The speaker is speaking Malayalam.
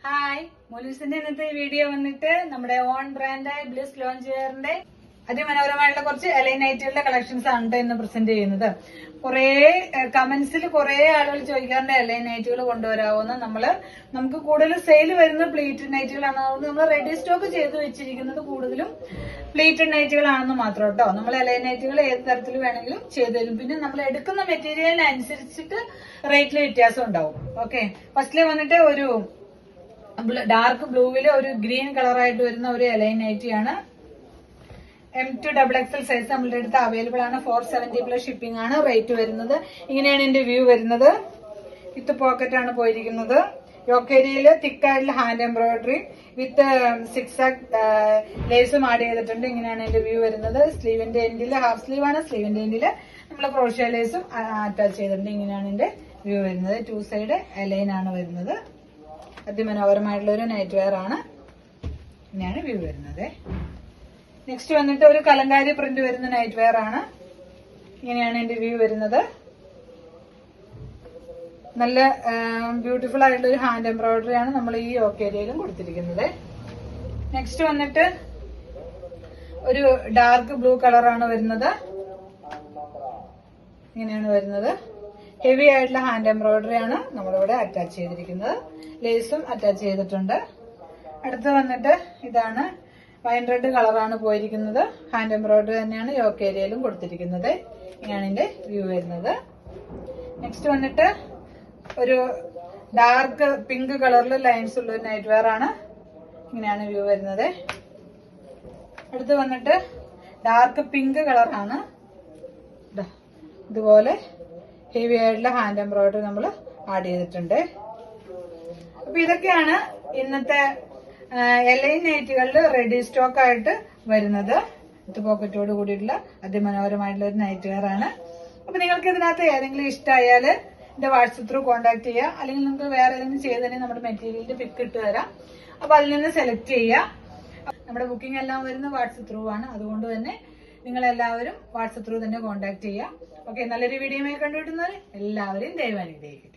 ഹായ്, മോലൂസിന്റെ ഇന്നത്തെ വീഡിയോ വന്നിട്ട് നമ്മുടെ ഓൺ ബ്രാൻഡായ ബ്ലിസ് ലോഞ്ച് വെയറിന്റെ അതിമനോഹരമായിട്ടുള്ള കുറച്ച് എലൈൻ നൈറ്റുകളുടെ കളക്ഷൻസ് ആണ് ഇന്ന് പ്രസന്റ് ചെയ്യുന്നത്. കുറെ കമന്റ്സിൽ കുറെ ആളുകൾ ചോദിക്കാറുണ്ട് എലൈൻ നൈറ്റുകൾ കൊണ്ടുവരാവുന്ന. നമുക്ക് കൂടുതൽ സെയിൽ വരുന്ന പ്ലീറ്റഡ് നൈറ്റുകളാണ്. അതുകൊണ്ട് നമ്മൾ റെഡി സ്റ്റോക്ക് ചെയ്ത് വെച്ചിരിക്കുന്നത് കൂടുതലും പ്ലീറ്റഡ് നൈറ്റുകളാണെന്ന് മാത്രം കേട്ടോ. നമ്മൾ എലൈൻ നൈറ്റുകൾ ഏത് തരത്തിൽ വേണമെങ്കിലും ചെയ്തു തരും. പിന്നെ നമ്മൾ എടുക്കുന്ന മെറ്റീരിയലിനനുസരിച്ചിട്ട് റേറ്റിൽ വ്യത്യാസം ഉണ്ടാവും. ഓക്കെ, ഫസ്റ്റില് വന്നിട്ട് ഒരു ഡാർക്ക് ബ്ലൂവില് ഒരു ഗ്രീൻ കളറായിട്ട് വരുന്ന ഒരു എലൈൻ നൈറ്റിയാണ്. M2XXL സൈസ് നമ്മളുടെ അടുത്ത് അവൈലബിൾ ആണ്. 470+ ഷിപ്പിംഗ് ആണ് റേറ്റ് വരുന്നത്. ഇങ്ങനെയാണ് എന്റെ വ്യൂ വരുന്നത്. വിത്ത് പോക്കറ്റ് ആണ് പോയിരിക്കുന്നത്. യോക്കേരിയയില് തിക്കായിട്ടുള്ള ഹാൻഡ് എംബ്രോയിഡറി വിത്ത് 6 ലേസും ആഡ് ചെയ്തിട്ടുണ്ട്. ഇങ്ങനെയാണ് എന്റെ വ്യൂ വരുന്നത്. സ്ലീവിന്റെ എൻഡില് ഹാഫ് സ്ലീവ് ആണ്. സ്ലീവിന്റെ എൻഡില് നമ്മൾ ക്രോഷ്യ ലേസും അറ്റാച്ച് ചെയ്തിട്ടുണ്ട്. ഇങ്ങനെയാണ് എന്റെ വ്യൂ വരുന്നത്. 2 സൈഡ് എലൈൻ ആണ് വരുന്നത്. അതിമനോഹരമായിട്ടുള്ള ഒരു നൈറ്റ് വെയർ ആണ്. ഇങ്ങനെയാണ് വ്യൂ വരുന്നത്. നെക്സ്റ്റ് വന്നിട്ട് ഒരു കലങ്കാരി പ്രിന്റ് വരുന്ന നൈറ്റ് വെയർ ആണ്. ഇങ്ങനെയാണ് എന്റെ വ്യൂ വരുന്നത്. നല്ല ബ്യൂട്ടിഫുൾ ആയിട്ടുള്ള ഒരു ഹാൻഡ് എംബ്രോയിഡറി ആണ് നമ്മൾ ഈ യോക്ക് ഏരിയയിലും കൊടുത്തിരിക്കുന്നത്. നെക്സ്റ്റ് വന്നിട്ട് ഒരു ഡാർക്ക് ബ്ലൂ കളറാണ് വരുന്നത്. ഇങ്ങനെയാണ് വരുന്നത്. ഹെവി ആയിട്ടുള്ള ഹാൻഡ് എംബ്രോയിഡറി ആണ് നമ്മളിവിടെ അറ്റാച്ച് ചെയ്തിരിക്കുന്നത്. ലേസും അറ്റാച്ച് ചെയ്തിട്ടുണ്ട്. അടുത്ത് വന്നിട്ട് ഇതാണ് വൈൻ റെഡ് കളറാണ് പോയിരിക്കുന്നത്. ഹാൻഡ് എംബ്രോയിഡറി തന്നെയാണ് യോക്ക് ഏരിയയിലും കൊടുത്തിരിക്കുന്നത്. ഇങ്ങനെയാണ് ഇതിന്റെ വ്യൂ വരുന്നത്. നെക്സ്റ്റ് വന്നിട്ട് ഒരു ഡാർക്ക് പിങ്ക് കളറിൽ ലൈൻസ് ഉള്ള ഒരു നൈറ്റ് വെയർ ആണ്. ഇങ്ങനെയാണ് വ്യൂ വരുന്നത്. അടുത്ത് വന്നിട്ട് ഡാർക്ക് പിങ്ക് കളറാണ്. ഇതുപോലെ ഹെവി ആയിട്ടുള്ള ഹാൻഡ് എംബ്രോയിഡറി നമ്മൾ ആഡ് ചെയ്തിട്ടുണ്ട്. അപ്പൊ ഇതൊക്കെയാണ് ഇന്നത്തെ എലൈൻ നൈറ്റുകളിൽ റെഡി സ്റ്റോക്ക് ആയിട്ട് വരുന്നത്. വിത്ത് പോക്കറ്റോട് കൂടിയിട്ടുള്ള അതിമനോഹരമായിട്ടുള്ള ഒരു നൈറ്റ് വെയർ ആണ്. അപ്പൊ നിങ്ങൾക്ക് ഇതിനകത്ത് ഏതെങ്കിലും ഇഷ്ടമായാല് എന്റെ വാട്സപ്പ് ത്രൂ കോൺടാക്ട് ചെയ്യുക. അല്ലെങ്കിൽ നിങ്ങൾക്ക് വേറെ ഏതെങ്കിലും ചെയ്തതിന് നമ്മുടെ മെറ്റീരിയലിന്റെ പിക്ക് ഇട്ട് തരാം. അപ്പൊ അതിൽ നിന്ന് സെലക്ട് ചെയ്യുക. നമ്മുടെ ബുക്കിംഗ് എല്ലാം വരുന്നത് വാട്സപ്പ് ത്രൂ ആണ്. അതുകൊണ്ട് തന്നെ നിങ്ങൾ എല്ലാവരും വാട്സപ്പ് ത്രൂ തന്നെ കോൺടാക്ട് ചെയ്യുക. ഓക്കെ, നല്ലൊരു വീഡിയോയുമായി കണ്ടുകിട്ടുന്നവർ എല്ലാവരെയും ദയവായി അനുഗ്രഹിക്കട്ടെ.